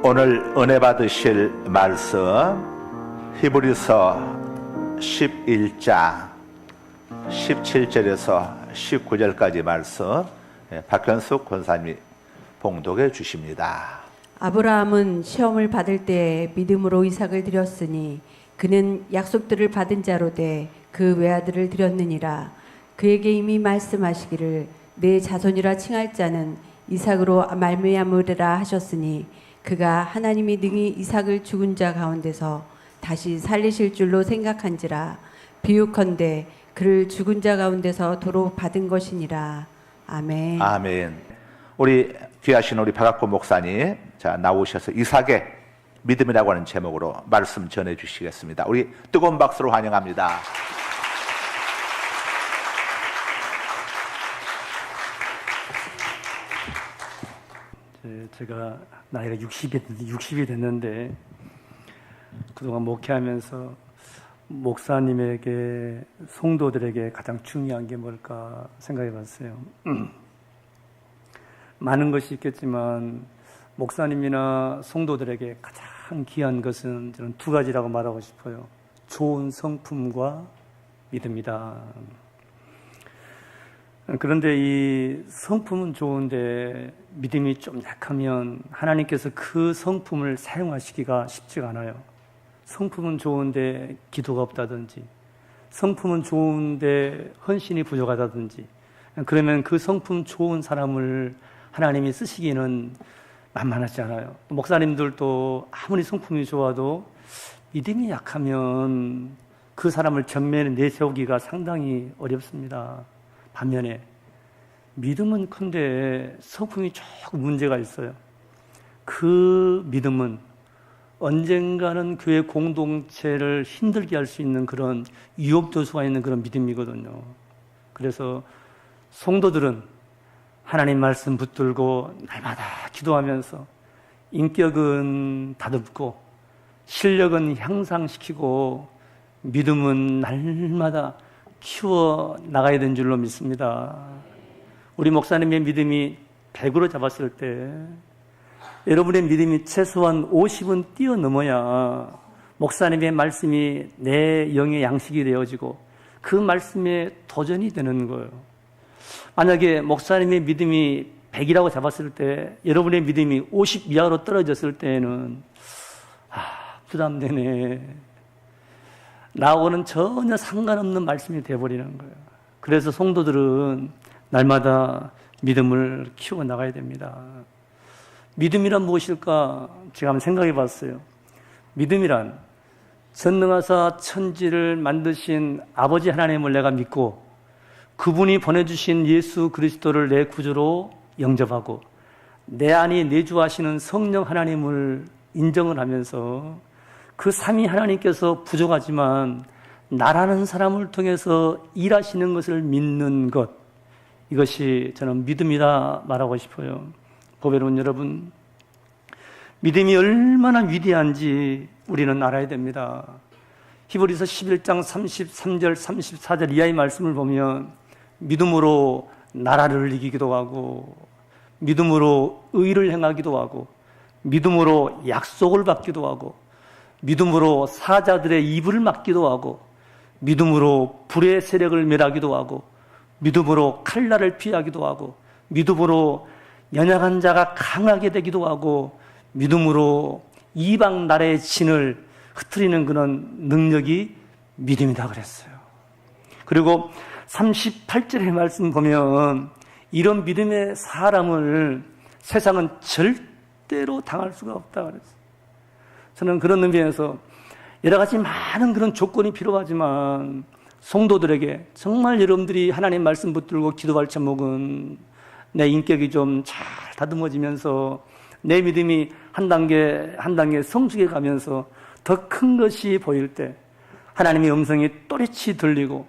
오늘 은혜 받으실 말씀 히브리서 11장 17절에서 19절까지 말씀 박현숙 권사님이 봉독해 주십니다. 아브라함은 시험을 받을 때 믿음으로 이삭을 드렸으니 그는 약속들을 받은 자로 돼 그 외아들을 드렸느니라. 그에게 이미 말씀하시기를 내 자손이라 칭할 자는 이삭으로 말미암으리라 하셨으니 그가 하나님이 능히 이삭을 죽은 자 가운데서 다시 살리실 줄로 생각한지라. 비유컨대 그를 죽은 자 가운데서 도로 받은 것이니라. 아멘. 아멘. 우리 귀하신 우리 박학고 목사님 나오셔서 이삭의 믿음이라고 하는 제목으로 말씀 전해 주시겠습니다. 우리 뜨거운 박수로 환영합니다. 제가 나이가 60이 됐는데 그동안 목회하면서 목사님에게 성도들에게 가장 중요한 게 뭘까 생각해 봤어요. 많은 것이 있겠지만 목사님이나 성도들에게 가장 귀한 것은 저는 두 가지라고 말하고 싶어요. 좋은 성품과 믿음이다. 그런데 이 성품은 좋은데 믿음이 좀 약하면 하나님께서 그 성품을 사용하시기가 쉽지가 않아요. 성품은 좋은데 기도가 없다든지, 성품은 좋은데 헌신이 부족하다든지, 그러면 그 성품 좋은 사람을 하나님이 쓰시기는 만만하지 않아요. 목사님들도 아무리 성품이 좋아도 믿음이 약하면 그 사람을 전면에 내세우기가 상당히 어렵습니다. 반면에 믿음은 큰데 성품이 조금 문제가 있어요. 그 믿음은 언젠가는 교회 공동체를 힘들게 할 수 있는 그런 유혹조수가 있는 그런 믿음이거든요. 그래서 성도들은 하나님 말씀 붙들고 날마다 기도하면서 인격은 다듬고 실력은 향상시키고 믿음은 날마다 키워 나가야 되는 줄로 믿습니다. 우리 목사님의 믿음이 100으로 잡았을 때 여러분의 믿음이 최소한 50은 뛰어넘어야 목사님의 말씀이 내 영의 양식이 되어지고 그 말씀에 도전이 되는 거예요. 만약에 목사님의 믿음이 100이라고 잡았을 때 여러분의 믿음이 50 이하로 떨어졌을 때에는 부담되네. 나하고는 전혀 상관없는 말씀이 되어버리는 거예요. 그래서 성도들은 날마다 믿음을 키워 나가야 됩니다. 믿음이란 무엇일까? 제가 한번 생각해 봤어요. 믿음이란 전능하사 천지를 만드신 아버지 하나님을 내가 믿고 그분이 보내주신 예수 그리스도를 내 구주로 영접하고 내 안에 내주하시는 성령 하나님을 인정을 하면서 그 삼위 하나님께서 부족하지만 나라는 사람을 통해서 일하시는 것을 믿는 것, 이것이 저는 믿음이라 말하고 싶어요. 보배로운 여러분, 믿음이 얼마나 위대한지 우리는 알아야 됩니다. 히브리서 11장 33절 34절 이하의 말씀을 보면 믿음으로 나라를 이기기도 하고 믿음으로 의를 행하기도 하고 믿음으로 약속을 받기도 하고 믿음으로 사자들의 입을 막기도 하고 믿음으로 불의 세력을 멸하기도 하고 믿음으로 칼날을 피하기도 하고 믿음으로 연약한 자가 강하게 되기도 하고 믿음으로 이방 나라의 진을 흩트리는 그런 능력이 믿음이다 그랬어요. 그리고 38절의 말씀 보면 이런 믿음의 사람을 세상은 절대로 당할 수가 없다 그랬어요. 저는 그런 의미에서 여러 가지 많은 그런 조건이 필요하지만 성도들에게 정말 여러분들이 하나님 말씀 붙들고 기도할 제목은 내 인격이 좀 잘 다듬어지면서 내 믿음이 한 단계 한 단계 성숙해 가면서 더 큰 것이 보일 때 하나님의 음성이 또렷이 들리고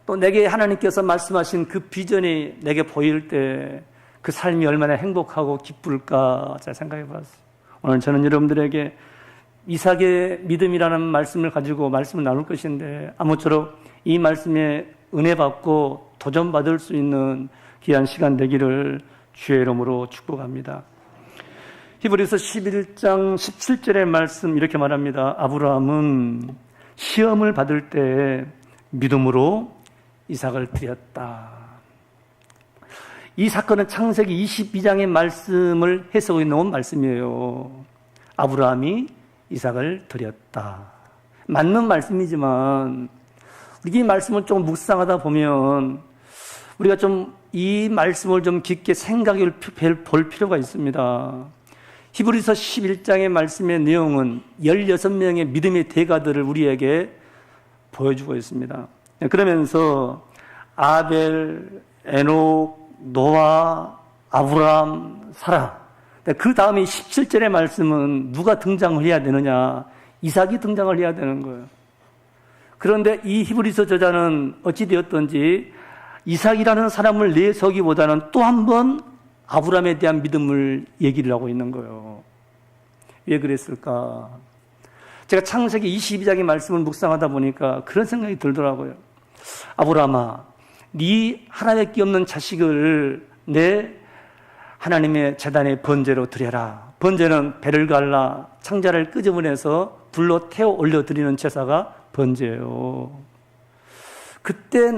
또 내게 하나님께서 말씀하신 그 비전이 내게 보일 때 그 삶이 얼마나 행복하고 기쁠까 잘 생각해 봤어요. 오늘 저는 여러분들에게 이삭의 믿음이라는 말씀을 가지고 말씀을 나눌 것인데 아무쪼록 이 말씀에 은혜 받고 도전 받을 수 있는 귀한 시간 되기를 주의 이름으로 축복합니다. 히브리서 11장 17절의 말씀 이렇게 말합니다. 아브라함은 시험을 받을 때 믿음으로 이삭을 드렸다. 이 사건은 창세기 22장의 말씀을 해석해 놓은 말씀이에요. 아브라함이 이삭을 드렸다. 맞는 말씀이지만 이 말씀을 좀 묵상하다 보면 우리가 좀 이 말씀을 좀 깊게 생각해 볼 필요가 있습니다. 히브리서 11장의 말씀의 내용은 16명의 믿음의 대가들을 우리에게 보여주고 있습니다. 그러면서 아벨, 에녹, 노아, 아브람, 사라. 그 다음에 17절의 말씀은 누가 등장을 해야 되느냐? 이삭이 등장을 해야 되는 거예요. 그런데 이 히브리서 저자는 어찌되었든지 이삭이라는 사람을 내세우기보다는 또 한 번 아브람에 대한 믿음을 얘기를 하고 있는 거예요. 왜 그랬을까? 제가 창세기 22장의 말씀을 묵상하다 보니까 그런 생각이 들더라고요. 아브람아, 네 하나밖에 없는 자식을 내 하나님의 제단의 번제로 드려라. 번제는 배를 갈라 창자를 끄집어내서 불로 태워 올려드리는 제사가 번제예요. 그때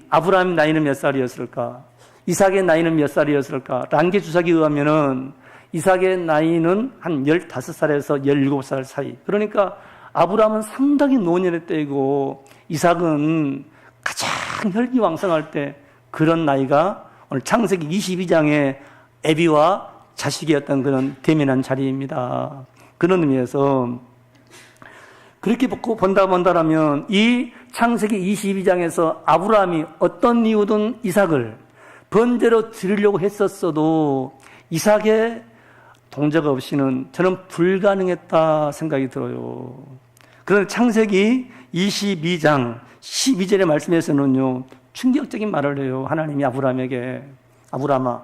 아브라함의 나이는 몇 살이었을까? 이삭의 나이는 몇 살이었을까? 란게 주석에 의하면은 이삭의 나이는 한 15살에서 17살 사이. 그러니까 아브라함은 상당히 노년의 때이고 이삭은 가장 혈기왕성할 때 그런 나이가 오늘 창세기 22장의 애비와 자식이었던 그런 대면한 자리입니다. 그런 의미에서 그렇게 본다라면 이 창세기 22장에서 아브라함이 어떤 이유든 이삭을 번제로 드리려고 했었어도 이삭의 동자가 없이는 저는 불가능했다 생각이 들어요. 그런데 창세기 22장 12절의 말씀에서는요, 충격적인 말을 해요. 하나님이 아브라함에게, 아브라함아,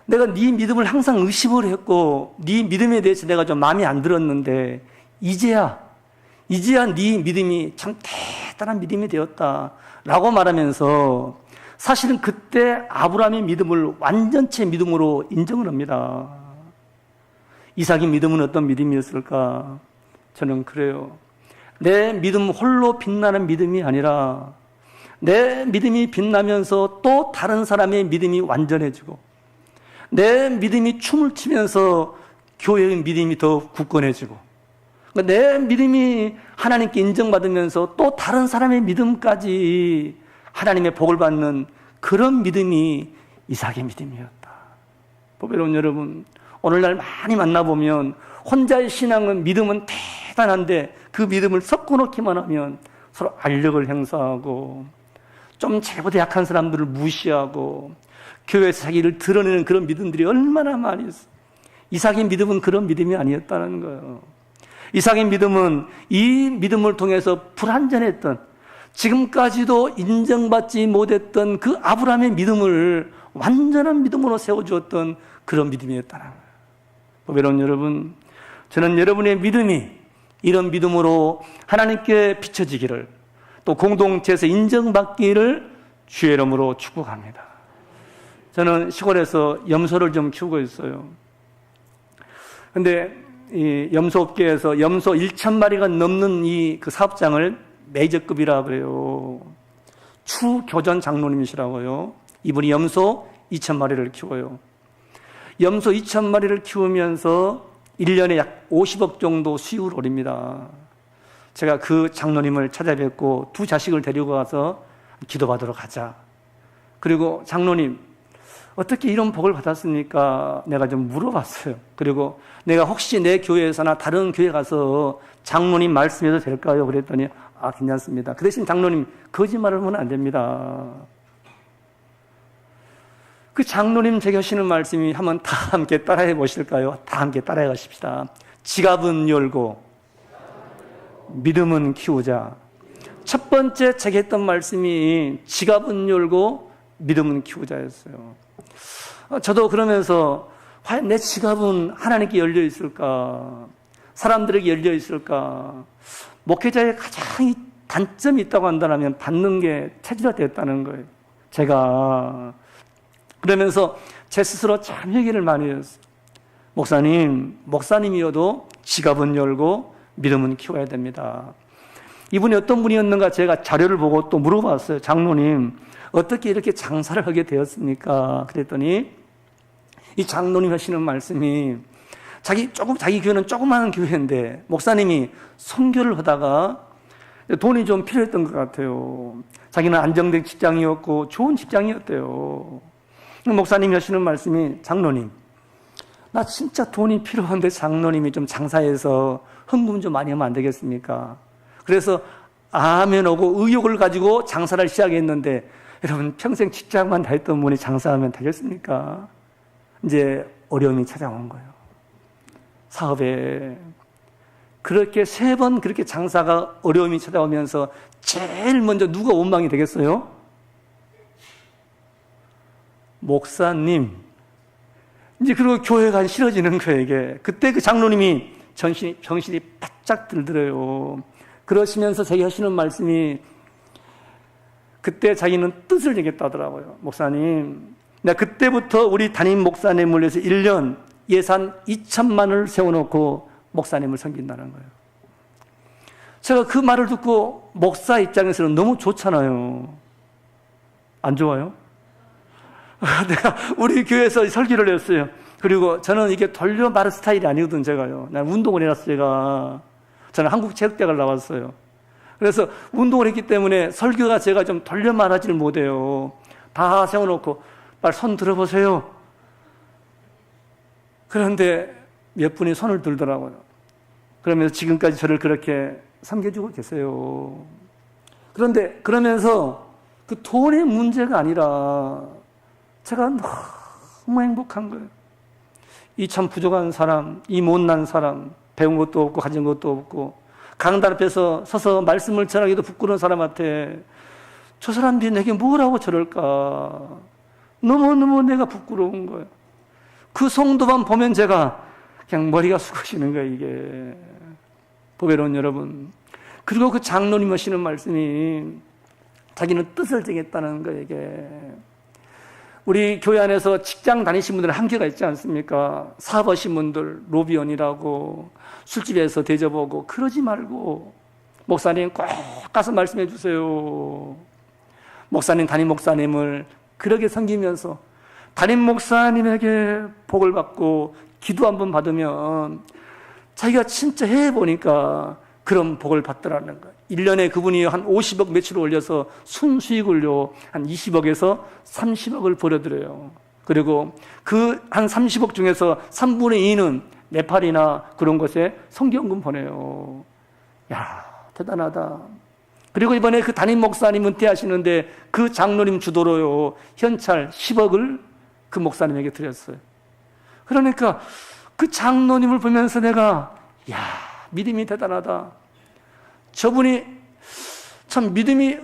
내가 네 믿음을 항상 의심을 했고 네 믿음에 대해서 내가 좀 마음에 안 들었는데 이제야 네 믿음이 참 대단한 믿음이 되었다라고 말하면서 사실은 그때 아브라함의 믿음을 완전체 믿음으로 인정을 합니다. 이삭의 믿음은 어떤 믿음이었을까? 저는 그래요. 내 믿음 홀로 빛나는 믿음이 아니라 내 믿음이 빛나면서 또 다른 사람의 믿음이 완전해지고 내 믿음이 춤을 추면서 교회의 믿음이 더 굳건해지고 내 믿음이 하나님께 인정받으면서 또 다른 사람의 믿음까지 하나님의 복을 받는 그런 믿음이 이삭의 믿음이었다. 보배로운 여러분, 오늘날 많이 만나보면 혼자의 신앙은 믿음은 대단한데 그 믿음을 섞어놓기만 하면 서로 알력을 행사하고 좀 자기보다 약한 사람들을 무시하고 교회에서 자기를 드러내는 그런 믿음들이 얼마나 많이 있어요. 이삭의 믿음은 그런 믿음이 아니었다는 거예요. 이삭의 믿음은 이 믿음을 통해서 불완전했던 지금까지도 인정받지 못했던 그 아브라함의 믿음을 완전한 믿음으로 세워주었던 그런 믿음이었다는 거예요. 보배로운 여러분, 저는 여러분의 믿음이 이런 믿음으로 하나님께 비춰지기를 또 공동체에서 인정받기를 주의 이름으로 축복합니다. 저는 시골에서 염소를 좀 키우고 있어요. 근데 이 염소업계에서 염소 1,000마리가 넘는 그 사업장을 메이저급이라 그래요. 추교전 장로님이시라고요. 이분이 염소 2,000마리를 키워요. 염소 2,000마리를 키우면서 1년에 약 50억 정도 수익을 올립니다. 제가 그 장로님을 찾아뵙고 두 자식을 데리고 가서 기도받으러 가자. 그리고 장로님, 어떻게 이런 복을 받았습니까? 내가 좀 물어봤어요. 그리고 내가 혹시 내 교회에서나 다른 교회 가서 장로님 말씀해도 될까요? 그랬더니 괜찮습니다. 그 대신 장로님 거짓말을 하면 안 됩니다. 그 장로님 제가 하시는 말씀이 한번 다 함께 따라해 보실까요? 다 함께 따라해 가십시다. 지갑은 열고 믿음은 키우자. 첫 번째 제가 했던 말씀이 지갑은 열고 믿음은 키우자였어요. 저도 그러면서 과연 내 지갑은 하나님께 열려 있을까? 사람들에게 열려 있을까? 목회자의 가장 단점이 있다고 한다면 받는 게 체질화되었다는 거예요. 제가 그러면서 제 스스로 참 회개를 많이 했어요. 목사님이어도 지갑은 열고 믿음은 키워야 됩니다. 이분이 어떤 분이었는가 제가 자료를 보고 또 물어봤어요. 장로님, 어떻게 이렇게 장사를 하게 되었습니까? 그랬더니 이 장로님 하시는 말씀이 자기 교회는 조그마한 교회인데 목사님이 선교를 하다가 돈이 좀 필요했던 것 같아요. 자기는 안정된 직장이었고 좋은 직장이었대요. 목사님이 하시는 말씀이 장로님, 나 진짜 돈이 필요한데 장로님이 좀 장사해서 헌금 좀 많이 하면 안 되겠습니까? 그래서 아멘 오고 의욕을 가지고 장사를 시작했는데 여러분 평생 직장만 다했던 분이 장사하면 되겠습니까? 이제 어려움이 찾아온 거예요. 사업에 그렇게 3번 그렇게 장사가 어려움이 찾아오면서 제일 먼저 누가 원망이 되겠어요? 목사님. 이제 그리고 교회가 싫어지는 거예요, 이게. 그때 그 장로님이 정신이 바짝 들더래요. 그러시면서 자기 하시는 말씀이 그때 자기는 뜻을 정했다더라고요. 목사님, 내가 그때부터 우리 담임 목사님을 위해서 1년 예산 2천만 원을 세워놓고 목사님을 섬긴다는 거예요. 제가 그 말을 듣고 목사 입장에서는 너무 좋잖아요. 안 좋아요? 내가 우리 교회에서 설교를 했어요. 그리고 저는 이게 돌려 말할 스타일이 아니거든, 제가요. 난 운동을 해놨어요, 제가. 저는 한국체육대학을 나왔어요. 그래서 운동을 했기 때문에 설교가 제가 좀 돌려 말하지를 못해요. 다 세워놓고, 빨리 손 들어보세요. 그런데 몇 분이 손을 들더라고요. 그러면서 지금까지 저를 그렇게 섬겨주고 계세요. 그런데 그러면서 그 돈의 문제가 아니라 제가 너무 행복한 거예요. 이 참 부족한 사람, 이 못난 사람, 배운 것도 없고 가진 것도 없고 강단 앞에서 서서 말씀을 전하기도 부끄러운 사람한테 저 사람들이 내게 뭐라고 저럴까 너무너무 내가 부끄러운 거예요. 그 성도만 보면 제가 그냥 머리가 숙여지는 거예요, 이게. 보배로운 여러분. 그리고 그 장로님 하시는 말씀이 자기는 뜻을 정했다는 거예요, 이게. 우리 교회 안에서 직장 다니신 분들은 한계가 있지 않습니까? 사업하신 분들, 로비원이라고 술집에서 대접하고 그러지 말고 목사님 꼭 가서 말씀해 주세요. 목사님, 담임 목사님을 그렇게 섬기면서 담임 목사님에게 복을 받고 기도 한번 받으면 자기가 진짜 해보니까 그런 복을 받더라는 거예요. 1년에 그분이 한 50억 매출을 올려서 순수익을요, 한 20억에서 30억을 벌어들여요. 그리고 그 한 30억 중에서 3분의 2는 네팔이나 그런 곳에 성경금 보내요. 야, 대단하다. 그리고 이번에 그 담임 목사님 은퇴하시는데 그 장로님 주도로요, 현찰 10억을 그 목사님에게 드렸어요. 그러니까 그 장로님을 보면서 내가, 야, 믿음이 대단하다. 저분이 참 믿음이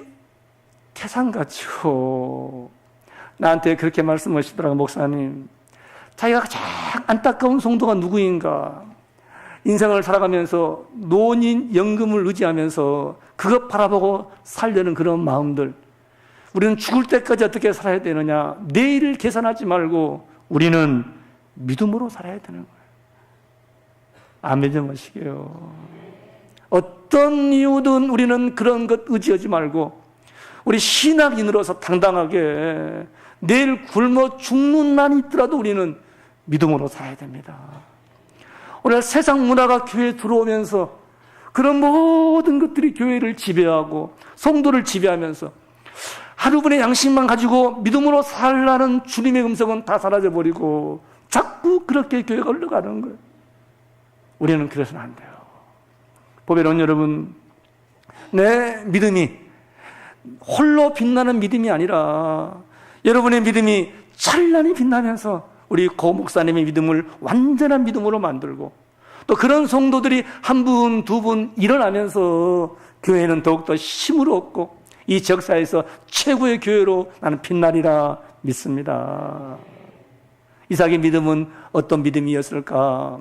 태산같죠. 나한테 그렇게 말씀하시더라고요. 목사님, 자기가 가장 안타까운 성도가 누구인가. 인생을 살아가면서 노인 연금을 의지하면서 그것 바라보고 살려는 그런 마음들. 우리는 죽을 때까지 어떻게 살아야 되느냐. 내일을 계산하지 말고 우리는 믿음으로 살아야 되는 거예요. 아멘 좀 하시게요. 어떤 이유든 우리는 그런 것 의지하지 말고 우리 신학인으로서 당당하게 내일 굶어 죽는 날이 있더라도 우리는 믿음으로 살아야 됩니다. 오늘 세상 문화가 교회에 들어오면서 그런 모든 것들이 교회를 지배하고 성도를 지배하면서 하루분의 양식만 가지고 믿음으로 살라는 주님의 음성은 다 사라져버리고 자꾸 그렇게 교회가 흘러가는 거예요. 우리는 그래서는 안 돼요. 보배로운 여러분, 내 믿음이 홀로 빛나는 믿음이 아니라 여러분의 믿음이 찬란히 빛나면서 우리 고 목사님의 믿음을 완전한 믿음으로 만들고 또 그런 성도들이 한 분, 두 분 일어나면서 교회는 더욱더 힘을 얻고 이 지역사회에서 최고의 교회로 나는 빛나리라 믿습니다. 이삭의 믿음은 어떤 믿음이었을까?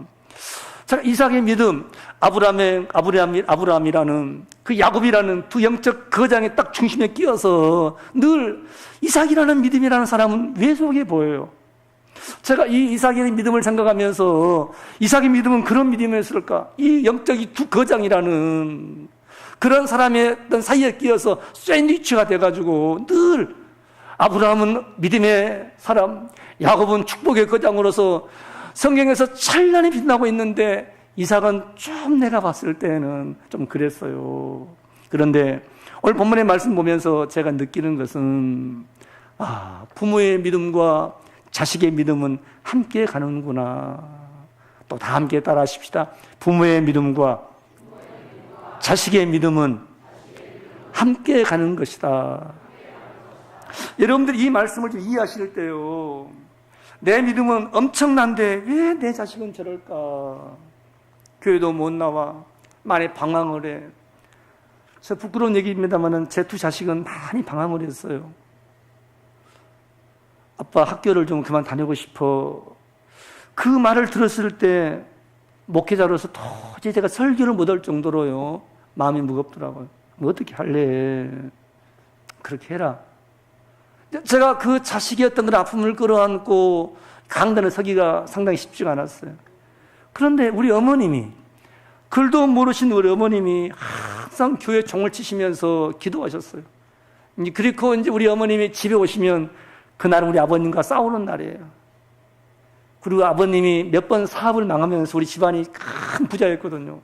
자, 이삭의 믿음, 아브라함이라는 그 야곱이라는 두 영적 거장의 딱 중심에 끼어서 늘 이삭이라는 믿음이라는 사람은 왜 속에 보여요? 제가 이 이삭의 믿음을 생각하면서 이삭의 믿음은 그런 믿음이었을까? 이 영적인 두 거장이라는 그런 사람의 어떤 사이에 끼어서 샌드위치가 돼가지고 늘 아브라함은 믿음의 사람, 야곱은 축복의 거장으로서 성경에서 찬란히 빛나고 있는데 이삭은 좀 내가 봤을 때는 좀 그랬어요. 그런데 오늘 본문의 말씀 보면서 제가 느끼는 것은 부모의 믿음과 자식의 믿음은 함께 가는구나. 또 다 함께 따라하십시다. 부모의 믿음과 자식의 믿음은 함께 가는 것이다. 여러분들이 이 말씀을 좀 이해하실 때요, 내 믿음은 엄청난데 왜 내 자식은 저럴까? 교회도 못 나와, 많이 방황을 해. 저 부끄러운 얘기입니다만 제 두 자식은 많이 방황을 했어요. 아빠 학교를 좀 그만 다니고 싶어. 그 말을 들었을 때 목회자로서 도저히 제가 설교를 못할 정도로요, 마음이 무겁더라고요. 뭐 어떻게 할래? 그렇게 해라. 제가 그 자식의 어떤 그런 아픔을 끌어안고 강단에 서기가 상당히 쉽지가 않았어요. 그런데 우리 어머님이, 글도 모르신 우리 어머님이 항상 교회 종을 치시면서 기도하셨어요. 그리고 이제 우리 어머님이 집에 오시면 그날은 우리 아버님과 싸우는 날이에요. 그리고 아버님이 몇 번 사업을 망하면서 우리 집안이 큰 부자였거든요.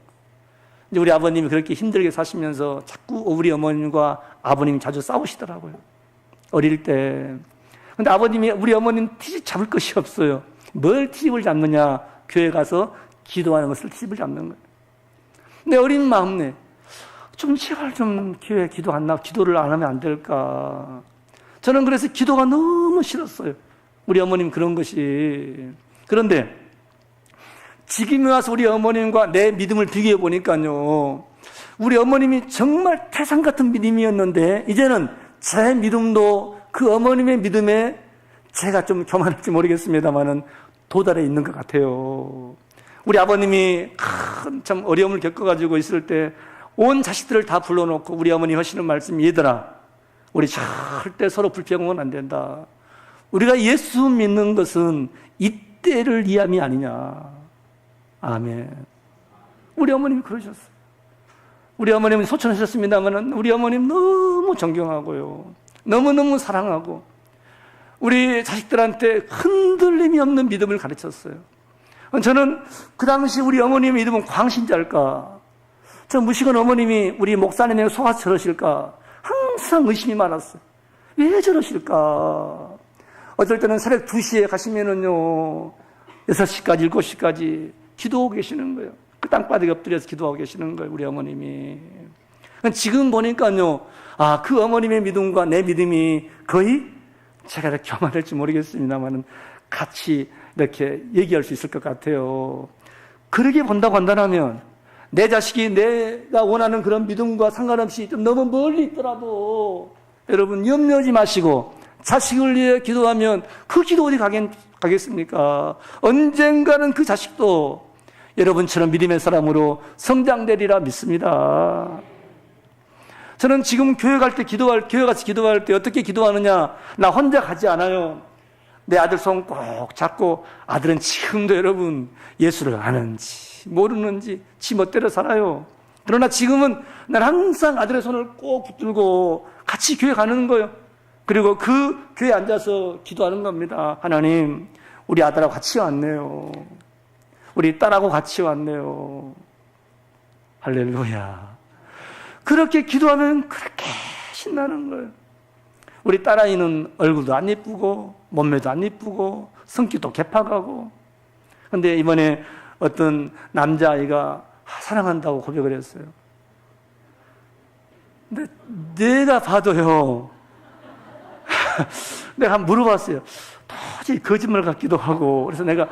이제 우리 아버님이 그렇게 힘들게 사시면서 자꾸 우리 어머님과 아버님이 자주 싸우시더라고요. 어릴 때. 근데 아버님이 우리 어머님 트집 잡을 것이 없어요. 뭘 트집을 잡느냐? 교회 가서 기도하는 것을 트집을 잡는 거예요. 내 어린 마음에 좀 제발 좀 교회 기도를 안 하면 안 될까? 저는 그래서 기도가 너무 싫었어요. 우리 어머님 그런 것이. 그런데 지금에 와서 우리 어머님과 내 믿음을 비교해 보니까요, 우리 어머님이 정말 태산 같은 믿음이었는데 이제는 제 믿음도 그 어머님의 믿음에 제가 좀 교만할지 모르겠습니다만은 도달해 있는 것 같아요. 우리 아버님이 큰 참 어려움을 겪어가지고 있을 때 온 자식들을 다 불러놓고 우리 어머니 하시는 말씀이, 얘들아, 우리 절대 서로 불평하면 안 된다. 우리가 예수 믿는 것은 이때를 위함이 아니냐. 아멘. 우리 어머님이 그러셨어요. 우리 어머님은 소천하셨습니다만 우리 어머님 너무 존경하고요, 너무너무 사랑하고 우리 자식들한테 흔들림이 없는 믿음을 가르쳤어요. 저는 그 당시 우리 어머님의 믿음은 광신자일까, 저 무식한 어머님이 우리 목사님의 속아 저러실까 항상 의심이 많았어요. 왜 저러실까? 어떨 때는 새벽 2시에 가시면은요 6시까지 7시까지 기도하고 계시는 거예요. 그 땅바닥에 엎드려서 기도하고 계시는 거예요, 우리 어머님이. 지금 보니까요, 그 어머님의 믿음과 내 믿음이 거의, 제가 이렇게 교만할지 모르겠습니다만 같이 이렇게 얘기할 수 있을 것 같아요. 그렇게 본다고 한다면 내 자식이 내가 원하는 그런 믿음과 상관없이 좀 너무 멀리 있더라도 여러분 염려하지 마시고 자식을 위해 기도하면 그 기도 어디 가겠습니까? 언젠가는 그 자식도 여러분처럼 믿음의 사람으로 성장되리라 믿습니다. 저는 지금 교회 가서 기도할 때 어떻게 기도하느냐? 나 혼자 가지 않아요. 내 아들 손 꼭 잡고, 아들은 지금도 여러분 예수를 아는지 모르는지 지 멋대로 살아요. 그러나 지금은 난 항상 아들의 손을 꼭 붙들고 같이 교회 가는 거예요. 그리고 그 교회에 앉아서 기도하는 겁니다. 하나님, 우리 아들하고 같이 왔네요. 우리 딸하고 같이 왔네요. 할렐루야. 그렇게 기도하면 그렇게 신나는 거예요. 우리 딸아이는 얼굴도 안 예쁘고 몸매도 안 예쁘고 성격도 개팍하고, 근데 이번에 어떤 남자아이가 사랑한다고 고백을 했어요. 근데 내가 봐도요 내가 한번 물어봤어요. 도저히 거짓말 같기도 하고, 그래서 내가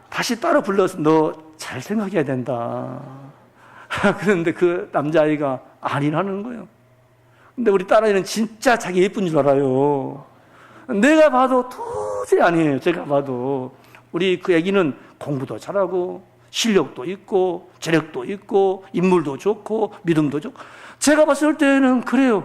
다시 따로 불러서 너 잘 생각해야 된다. 그런데 그 남자아이가 아니라는 거예요. 근데 우리 딸아이는 진짜 자기 예쁜 줄 알아요. 내가 봐도 도저히 아니에요. 제가 봐도. 우리 그 애기는 공부도 잘하고 실력도 있고 재력도 있고 인물도 좋고 믿음도 좋고, 제가 봤을 때는 그래요.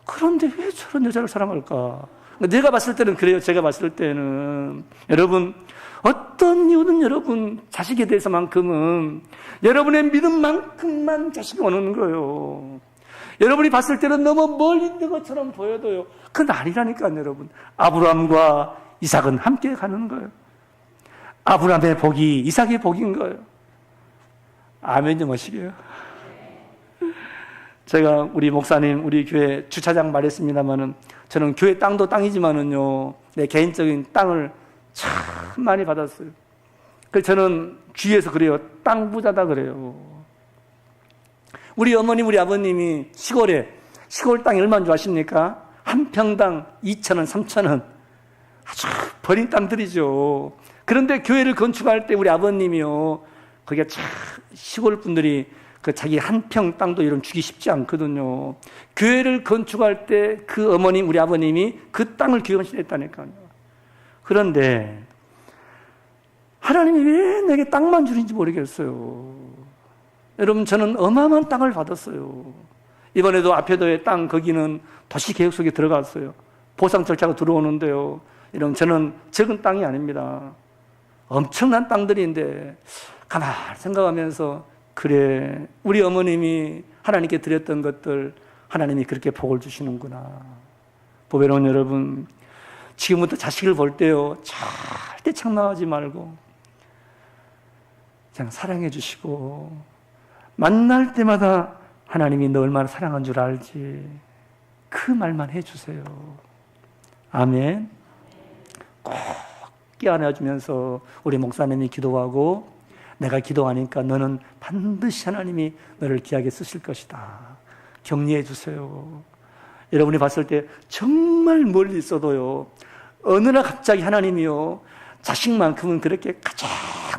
그런데 왜 저런 여자를 사랑할까? 내가 봤을 때는 그래요. 제가 봤을 때는. 여러분, 어떤 이유는 여러분 자식에 대해서만큼은 여러분의 믿음만큼만 자식이 오는 거예요. 여러분이 봤을 때는 너무 멀리 있는 것처럼 보여도요. 그건 아니라니까요, 여러분. 아브라함과 이삭은 함께 가는 거예요. 아브라함의 복이 이삭의 복인 거예요. 아멘 좀 하시게요. 제가 우리 목사님, 우리 교회 주차장 말했습니다만은 저는 교회 땅도 땅이지만은요, 내 개인적인 땅을 참 많이 받았어요. 그래서 저는 주위에서 그래요. 땅 부자다 그래요. 우리 어머님, 우리 아버님이 시골 땅이 얼마인 줄 아십니까? 한 평당 2,000원, 3,000원. 아주 버린 땅들이죠. 그런데 교회를 건축할 때 우리 아버님이요, 거기가 참 시골 분들이 그 자기 한 평 땅도 이런 주기 쉽지 않거든요. 교회를 건축할 때 그 어머님, 우리 아버님이 그 땅을 기원했다니까요. 그런데 하나님이 왜 내게 땅만 주는지 모르겠어요. 여러분, 저는 어마어마한 땅을 받았어요. 이번에도 아페도의 땅, 거기는 도시계획 속에 들어갔어요. 보상 절차가 들어오는데요. 이런 저는 적은 땅이 아닙니다. 엄청난 땅들인데 가만히 생각하면서 그래, 우리 어머님이 하나님께 드렸던 것들 하나님이 그렇게 복을 주시는구나. 보배로운 여러분, 지금부터 자식을 볼 때요, 절대 책망하지 말고 그냥 사랑해 주시고 만날 때마다 하나님이 너 얼마나 사랑한 줄 알지, 그 말만 해주세요. 아멘. 꼭 끼안아주면서 우리 목사님이 기도하고 내가 기도하니까 너는 반드시 하나님이 너를 귀하게 쓰실 것이다. 격려해 주세요. 여러분이 봤을 때 정말 멀리 있어도요, 어느 날 갑자기 하나님이요, 자식만큼은 그렇게 가장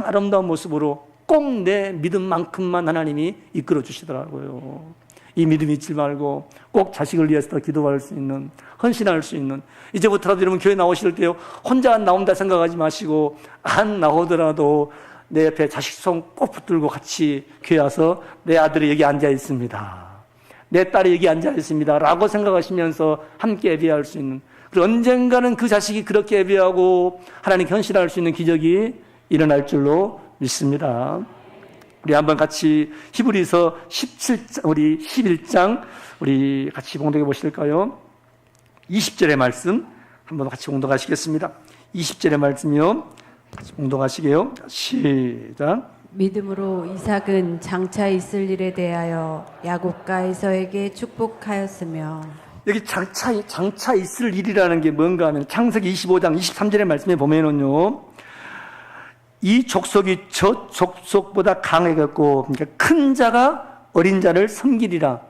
아름다운 모습으로 꼭 내 믿음만큼만 하나님이 이끌어 주시더라고요. 이 믿음 잊지 말고 꼭 자식을 위해서 더 기도할 수 있는, 헌신할 수 있는, 이제부터라도 여러분 교회 나오실 때요, 혼자 안 나온다 생각하지 마시고 안 나오더라도 내 옆에 자식 손 꼭 붙들고 같이 교회 와서 내 아들이 여기 앉아 있습니다, 내 딸이 여기 앉아 있습니다 라고 생각하시면서 함께 예배할 수 있는, 그리고 언젠가는 그 자식이 그렇게 예배하고 하나님께 헌신할 수 있는 기적이 일어날 줄로 믿습니다. 우리 한번 같이 히브리서 17장, 우리 11장 우리 같이 봉독해 보실까요? 20절의 말씀 한번 같이 봉독하시겠습니다. 20절의 말씀이요, 같이 봉독하시게요. 시작. 믿음으로 이삭은 장차 있을 일에 대하여 야곱과 에서에게 축복하였으며. 여기 장차 있을 일이라는 게 뭔가 하면 창세기 25장 23절의 말씀에 보면은요, 이 족속이 저 족속보다 강해졌고, 그러니까 큰 자가 어린 자를 섬기리라,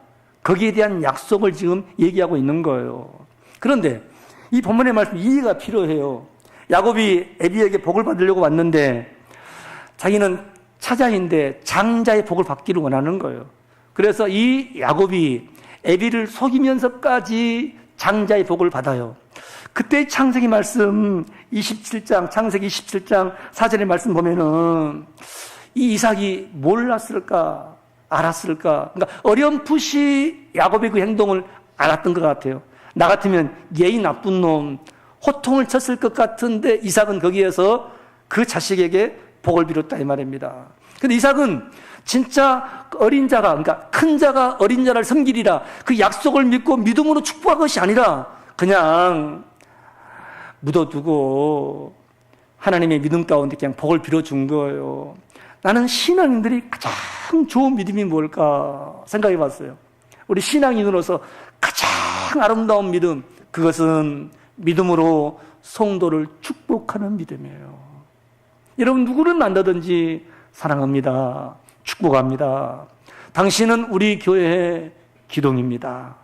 거기에 대한 약속을 지금 얘기하고 있는 거예요. 그런데 이 본문의 말씀 이해가 필요해요. 야곱이 에비에게 복을 받으려고 왔는데 자기는 차자인데 장자의 복을 받기를 원하는 거예요. 그래서 이 야곱이 에비를 속이면서까지 장자의 복을 받아요. 그때 창세기 말씀 27장, 창세기 27장 4절의 말씀 보면은 이 이삭이 몰랐을까, 알았을까? 그러니까 어렴풋이 야곱의 그 행동을 알았던 것 같아요. 나 같으면 예의 나쁜 놈, 호통을 쳤을 것 같은데 이삭은 거기에서 그 자식에게 복을 빌었다 이 말입니다. 근데 이삭은 진짜 어린 자가, 그러니까 큰 자가 어린 자를 섬기리라, 그 약속을 믿고 믿음으로 축복한 것이 아니라 그냥 묻어두고 하나님의 믿음 가운데 그냥 복을 빌어준 거예요. 나는 신앙인들이 가장 좋은 믿음이 뭘까 생각해 봤어요. 우리 신앙인으로서 가장 아름다운 믿음, 그것은 믿음으로 성도를 축복하는 믿음이에요. 여러분, 누구를 만나든지 사랑합니다, 축복합니다, 당신은 우리 교회의 기둥입니다,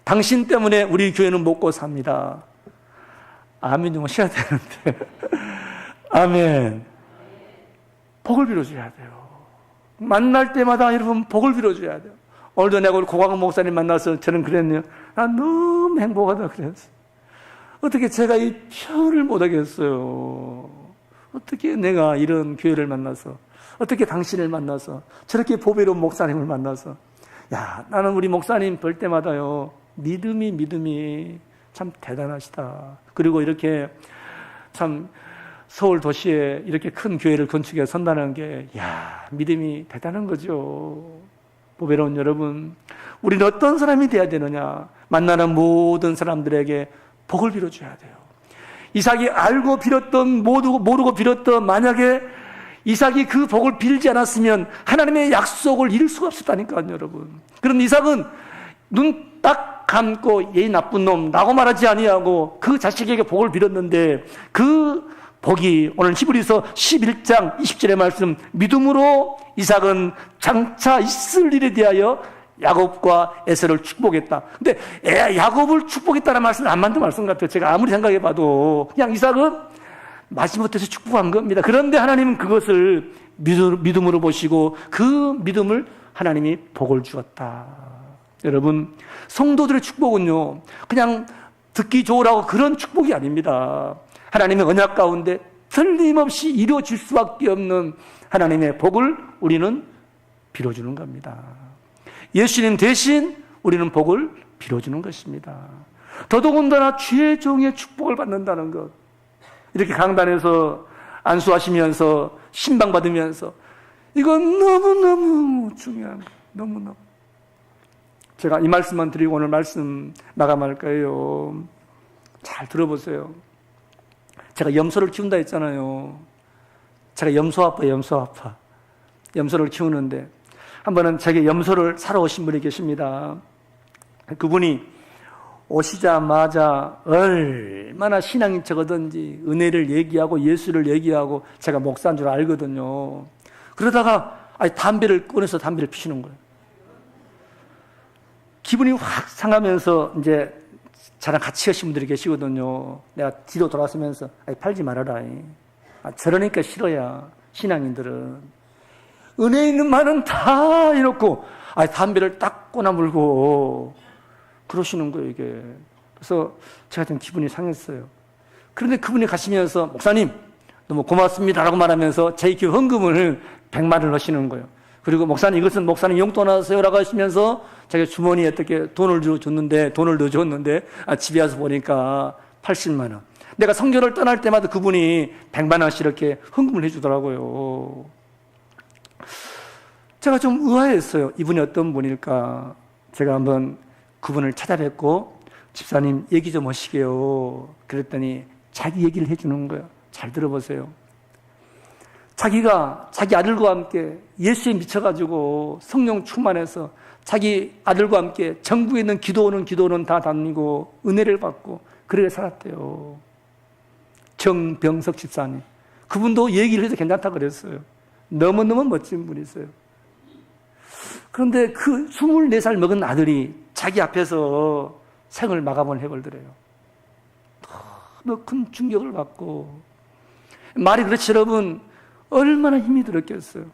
당신 때문에 우리 교회는 먹고 삽니다. 아멘 좀 하셔야 되는데 아멘. 복을 빌어줘야 돼요. 만날 때마다 여러분 복을 빌어줘야 돼요. 오늘도 내가 우리 고광 목사님 만나서 저는 그랬네요. 난 너무 행복하다 그랬어요. 어떻게 제가 이 표현을 못하겠어요. 어떻게 내가 이런 교회를 만나서, 어떻게 당신을 만나서, 저렇게 보배로운 목사님을 만나서, 야, 나는 우리 목사님 볼 때마다요, 믿음이 참 대단하시다. 그리고 이렇게 참 서울 도시에 이렇게 큰 교회를 건축해 선다는 게, 야, 믿음이 대단한 거죠. 보배로운 여러분, 우리는 어떤 사람이 돼야 되느냐? 만나는 모든 사람들에게 복을 빌어줘야 돼요. 이삭이 알고 빌었던, 모르고 빌었던, 만약에 이삭이 그 복을 빌지 않았으면 하나님의 약속을 이룰 수가 없었다니까요, 여러분. 그럼 이삭은 눈 딱 감고 얘 나쁜 놈 라고 말하지 아니하고 그 자식에게 복을 빌었는데, 그 복이 오늘 히브리서 11장 20절의 말씀, 믿음으로 이삭은 장차 있을 일에 대하여 야곱과 에서를 축복했다. 근데 야곱을 축복했다는 말씀은 안 맞는 말씀 같아요. 제가 아무리 생각해봐도 그냥 이삭은 마지못해서 축복한 겁니다. 그런데 하나님은 그것을 믿음으로 보시고 그 믿음을 하나님이 복을 주었다. 여러분, 성도들의 축복은요, 그냥 듣기 좋으라고 그런 축복이 아닙니다. 하나님의 언약 가운데 틀림없이 이루어질 수밖에 없는 하나님의 복을 우리는 빌어주는 겁니다. 예수님 대신 우리는 복을 빌어주는 것입니다. 더더군다나 주의 종의 축복을 받는다는 것, 이렇게 강단에서 안수하시면서 신방받으면서, 이건 너무너무 중요한 거예요. 너무너무. 제가 이 말씀만 드리고 오늘 말씀 마감할 거예요. 잘 들어보세요. 제가 염소를 키운다 했잖아요. 제가 염소 아빠. 염소를 키우는데 한 번은 제게 염소를 사러 오신 분이 계십니다. 그분이 오시자마자 얼마나 신앙인 척하든지 은혜를 얘기하고 예수를 얘기하고, 제가 목사인 줄 알거든요. 그러다가 담배를 꺼내서 담배를 피시는 거예요. 기분이 확 상하면서, 이제 저랑 같이 하신 분들이 계시거든요. 내가 뒤로 돌아서면서 팔지 말아라. 저러니까 싫어야. 신앙인들은 은혜 있는 말은 다 이렇고 담배를 딱 꺼나 물고 그러시는 거예요, 이게. 그래서 제가 좀 기분이 상했어요. 그런데 그분이 가시면서 목사님 너무 고맙습니다라고 말하면서 제 교회 헌금을 100만 원 하시는 거예요. 그리고 목사님, 이것은 목사님 용돈 하세요라고 하시면서 자기 주머니에 어떻게 돈을 넣어줬는데 집에 와서 보니까 80만 원. 내가 성교를 떠날 때마다 그분이 100만 원씩 이렇게 헌금을 해주더라고요. 제가 좀 의아했어요. 이분이 어떤 분일까. 제가 한번 그분을 찾아뵙고, 집사님 얘기 좀 하시게요. 그랬더니 자기 얘기를 해주는 거예요. 잘 들어보세요. 자기가 자기 아들과 함께 예수에 미쳐가지고 성령 충만해서 자기 아들과 함께 전국에 있는 기도원은 다 다니고 은혜를 받고 그렇게 살았대요. 정병석 집사님. 그분도 얘기를 해서 괜찮다 그랬어요. 너무너무 멋진 분이세요. 그런데 그 24살 먹은 아들이 자기 앞에서 생을 마감을 해버리더래요. 너무 큰 충격을 받고. 말이 그렇지, 여러분. 얼마나 힘이 들었겠어요.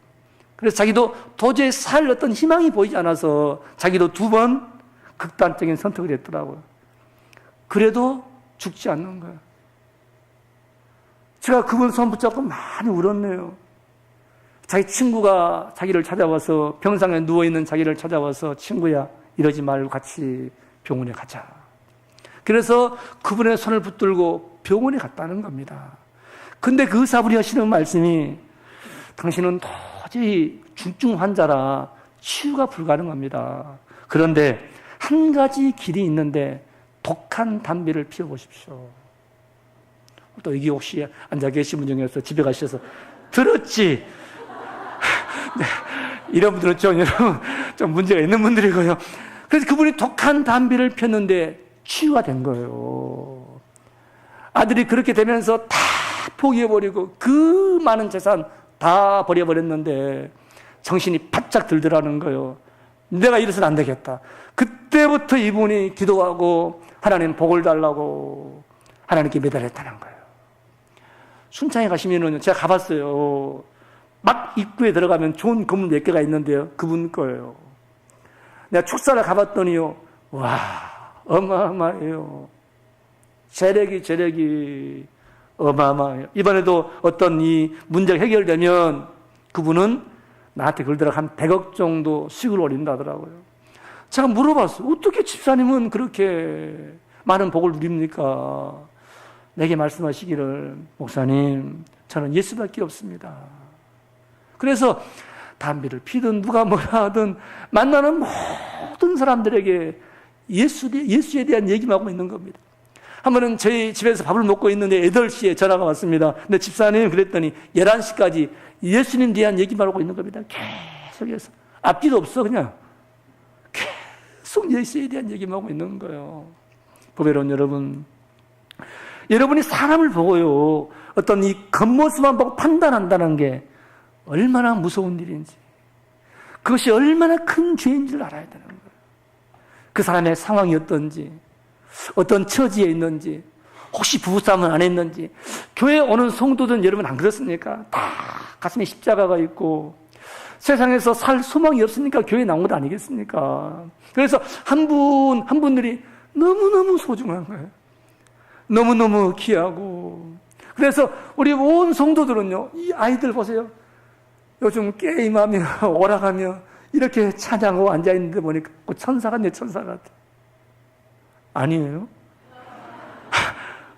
그래서 자기도 도저히 살 어떤 희망이 보이지 않아서 자기도 2번 극단적인 선택을 했더라고요. 그래도 죽지 않는 거예요. 제가 그분 손 붙잡고 많이 울었네요. 자기 친구가 자기를 찾아와서, 병상에 누워있는 자기를 찾아와서, 친구야, 이러지 말고 같이 병원에 가자. 그래서 그분의 손을 붙들고 병원에 갔다는 겁니다. 근데 그 의사분이 하시는 말씀이, 당신은 도저히 중증 환자라 치유가 불가능합니다. 그런데 한 가지 길이 있는데 독한 담배를 피워보십시오. 또 여기 혹시 앉아 계신 분 중에서 집에 가셔서 들었지? 네, 이런 분들은 좀 문제가 있는 분들이고요. 그래서 그분이 독한 담배를 폈는데 치유가 된 거예요. 아들이 그렇게 되면서 다 포기해버리고 그 많은 재산 다 버려버렸는데 정신이 바짝 들더라는 거예요. 내가 이래서는 안 되겠다. 그때부터 이분이 기도하고 하나님 복을 달라고 하나님께 매달렸다는 거예요. 순창에 가시면은 제가 가봤어요. 막 입구에 들어가면 좋은 건물 몇 개가 있는데요. 그분 거예요. 내가 축사를 가봤더니요. 와, 어마어마해요. 재력이 어마어마해요. 이번에도 어떤 이 문제가 해결되면 그분은 나한테 그러더라고 한 100억 정도 수익을 올린다더라고요. 제가 물어봤어요. 어떻게 집사님은 그렇게 많은 복을 누립니까? 내게 말씀하시기를, 목사님, 저는 예수밖에 없습니다. 그래서 담배를 피든 누가 뭐라 하든 만나는 모든 사람들에게 예수에 대한 얘기만 하고 있는 겁니다. 한 번은 저희 집에서 밥을 먹고 있는데 8시에 전화가 왔습니다. 근데 집사님 그랬더니 11시까지 예수님 대한 얘기만 하고 있는 겁니다. 계속해서. 앞뒤도 없어, 그냥. 계속 예수에 대한 얘기만 하고 있는 거예요. 보배로운 여러분, 여러분이 사람을 보고요, 어떤 이 겉모습만 보고 판단한다는 게 얼마나 무서운 일인지, 그것이 얼마나 큰 죄인 줄 알아야 되는 거예요. 그 사람의 상황이 어떤지, 어떤 처지에 있는지, 혹시 부부싸움은 안 했는지. 교회 오는 성도들은 여러분 안 그렇습니까? 다 가슴에 십자가가 있고 세상에서 살 소망이 없으니까 교회 나온 것 아니겠습니까? 그래서 한 분들이 너무너무 소중한 거예요. 너무너무 귀하고. 그래서 우리 온 성도들은요, 이 아이들 보세요. 요즘 게임하며 오락하며 이렇게 찬양하고 앉아있는데 보니까 천사 같네, 천사 같아. 아니에요?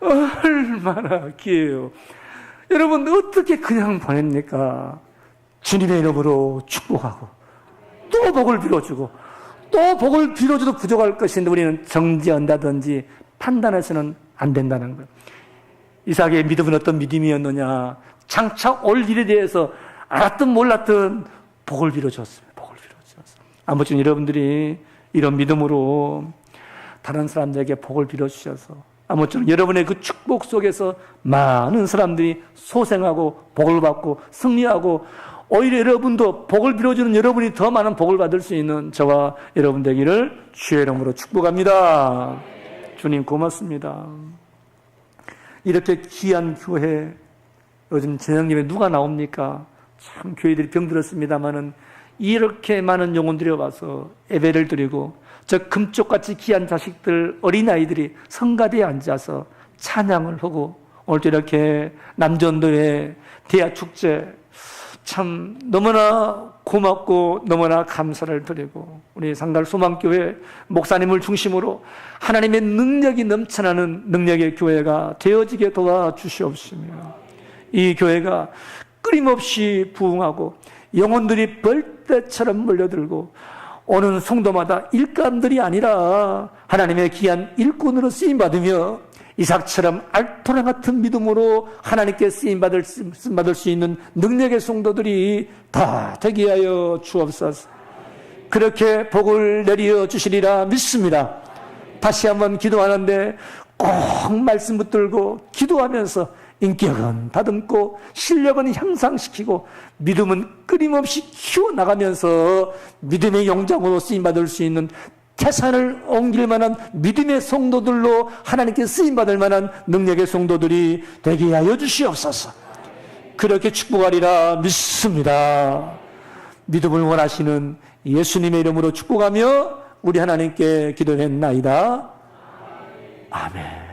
얼마나 귀해요. 여러분, 어떻게 그냥 보냅니까? 주님의 이름으로 축복하고 또 복을 빌어주고 또 복을 빌어줘도 부족할 것인데 우리는 정지한다든지 판단해서는 안 된다는 거예요. 이삭의 믿음은 어떤 믿음이었느냐? 장차 올 일에 대해서 알았든 몰랐든 복을 빌어줬습니다. 복을 빌어줬어요. 아무튼 여러분들이 이런 믿음으로 다른 사람들에게 복을 빌어주셔서 아무쪼록 여러분의 그 축복 속에서 많은 사람들이 소생하고 복을 받고 승리하고 오히려 여러분도 복을 빌어주는 여러분이 더 많은 복을 받을 수 있는 저와 여러분 되기를 주의 이름으로 축복합니다. 주님 고맙습니다. 이렇게 귀한 교회, 요즘 저녁 예배 누가 나옵니까? 참 교회들이 병들었습니다마는 이렇게 많은 영혼들이 와서 예배를 드리고 저 금쪽같이 귀한 자식들, 어린아이들이 성가대에 앉아서 찬양을 하고 오늘도 이렇게 남전도의 대야축제 참 너무나 고맙고 너무나 감사를 드리고 우리 상달 소망교회 목사님을 중심으로 하나님의 능력이 넘쳐나는 능력의 교회가 되어지게 도와주시옵시며 이 교회가 끊임없이 부흥하고 영혼들이 벌떼처럼 몰려들고 오는 성도마다 일감들이 아니라 하나님의 귀한 일꾼으로 쓰임받으며 이삭처럼 알토란 같은 믿음으로 하나님께 쓰임받을 수 있는 능력의 성도들이 다 되게 하여 주옵소서. 그렇게 복을 내려 주시리라 믿습니다. 다시 한번 기도하는데 꼭 말씀 붙들고 기도하면서 인격은 다듬고 실력은 향상시키고 믿음은 끊임없이 키워나가면서 믿음의 영장으로 쓰임받을 수 있는 태산을 옮길 만한 믿음의 성도들로 하나님께 쓰임받을 만한 능력의 성도들이 되게 하여 주시옵소서. 그렇게 축복하리라 믿습니다. 믿음을 원하시는 예수님의 이름으로 축복하며 우리 하나님께 기도했나이다. 아멘.